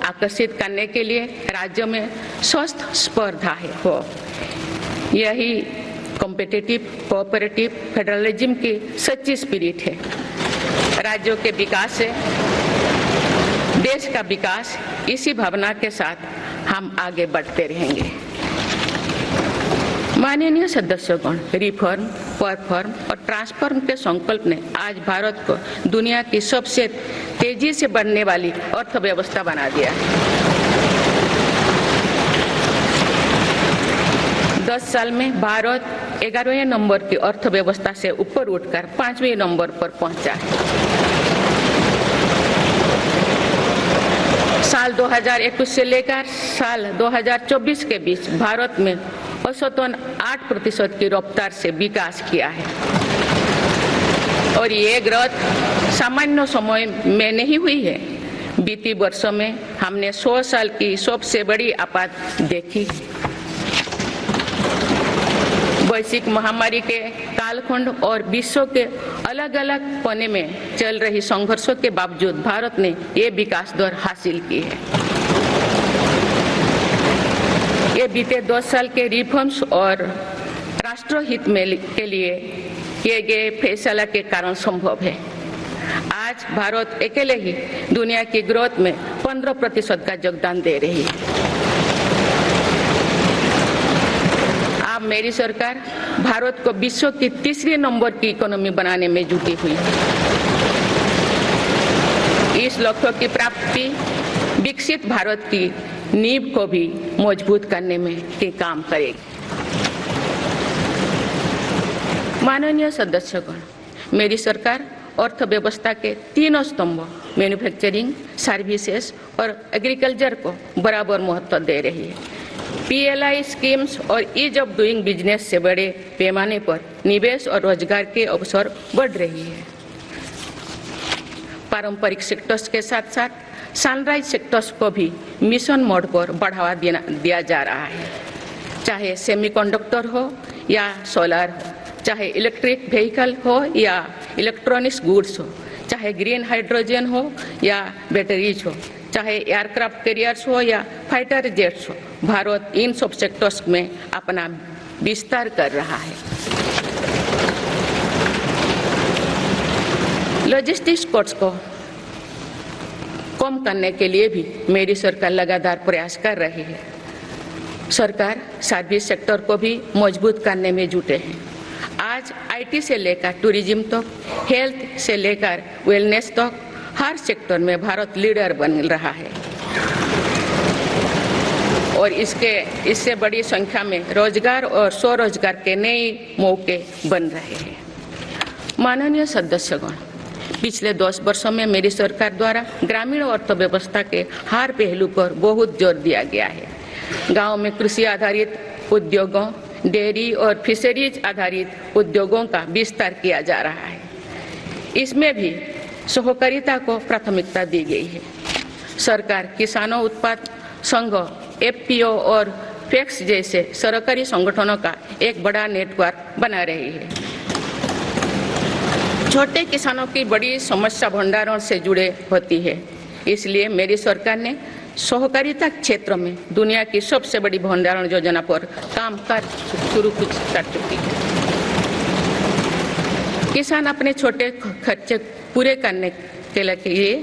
आकर्षित करने के लिए राज्यों में स्वस्थ स्पर्धा हो। यही कॉम्पिटिटिव कोऑपरेटिव फेडरलिज्म की सच्ची स्पिरिट है। राज्यों के विकास से देश का विकास, इसी भावना के साथ हम आगे बढ़ते रहेंगे। माननीय सदस्यगण, रिफॉर्म, परफॉर्म और ट्रांसफॉर्म के संकल्प ने आज भारत को दुनिया की सबसे तेजी से बढ़ने वाली अर्थव्यवस्था बना दिया है। 10 साल में भारत 11वें नंबर की अर्थव्यवस्था से ऊपर उठकर 5वें नंबर पर पहुंचा है। साल 2021 से लेकर साल 2024 के बीच भारत में औसतन 8% की रफ्तार से विकास किया है और ये ग्रोथ सामान्य समय में नहीं हुई है। बीती वर्षों में हमने 100 साल की सबसे बड़ी आपात देखी। वैश्विक महामारी के कालखंड और विश्व के अलग अलग कोने में चल रही संघर्षों के बावजूद भारत ने ये विकास दर हासिल की है। ये बीते 10 साल के रिफॉर्म्स और राष्ट्रहित में के लिए किए गए फैसला के कारण संभव है। आज भारत अकेले ही दुनिया की ग्रोथ में 15% का योगदान दे रही है। अब मेरी सरकार भारत को विश्व की 3रे नंबर की इकोनॉमी बनाने में जुटी हुई है। इस लक्ष्य की प्राप्ति विकसित भारत की नींव को भी मजबूत करने में के काम करेगी। माननीय सदस्यगण, मेरी सरकार अर्थव्यवस्था के 3 स्तंभ मैन्युफैक्चरिंग, सर्विसेज और एग्रीकल्चर को बराबर महत्व दे रही है। PLI स्कीम्स और ईज ऑफ डूइंग बिजनेस से बड़े पैमाने पर निवेश और रोजगार के अवसर बढ़ रही है। पारंपरिक सेक्टर्स के साथ साथ सनराइज सेक्टर्स को भी मिशन मोड पर बढ़ावा दिया जा रहा है। चाहे सेमीकंडक्टर हो या सोलर हो, चाहे इलेक्ट्रिक व्हीकल हो या इलेक्ट्रॉनिक्स गुड्स हो, चाहे ग्रीन हाइड्रोजन हो या बैटरीज हो, चाहे एयरक्राफ्ट कैरियर्स हो या फाइटर जेट्स हो, भारत इन सब सेक्टर्स में अपना विस्तार कर रहा है। लॉजिस्टिक्स कॉस्ट को कम करने के लिए भी मेरी सरकार लगातार प्रयास कर रही है। सरकार सर्विस सेक्टर को भी मजबूत करने में जुटे हैं। आज IT से लेकर टूरिज्म तक, हेल्थ से लेकर वेलनेस तक हर सेक्टर में भारत लीडर बन रहा है और इससे बड़ी संख्या में रोजगार और स्वरोजगार के नए मौके बन रहे हैं। माननीय सदस्यगण, पिछले 10 वर्षों में मेरी सरकार द्वारा ग्रामीण अर्थव्यवस्था के हर पहलू पर बहुत जोर दिया गया है। गांव में कृषि आधारित उद्योगों, डेयरी और फिशरीज आधारित उद्योगों का विस्तार किया जा रहा है। इसमें भी सहकारिता को प्राथमिकता दी गई है। सरकार किसानों उत्पाद संघ, FPO और FACTS जैसे सरकारी संगठनों का एक बड़ा नेटवर्क बना रही है। छोटे किसानों की बड़ी समस्या भंडारण से जुड़े होती है, इसलिए मेरी सरकार ने सहकारिता क्षेत्र में दुनिया की सबसे बड़ी भंडारण योजना पर काम शुरू कर चुकी है। किसान अपने छोटे खर्चे पूरे करने के लिए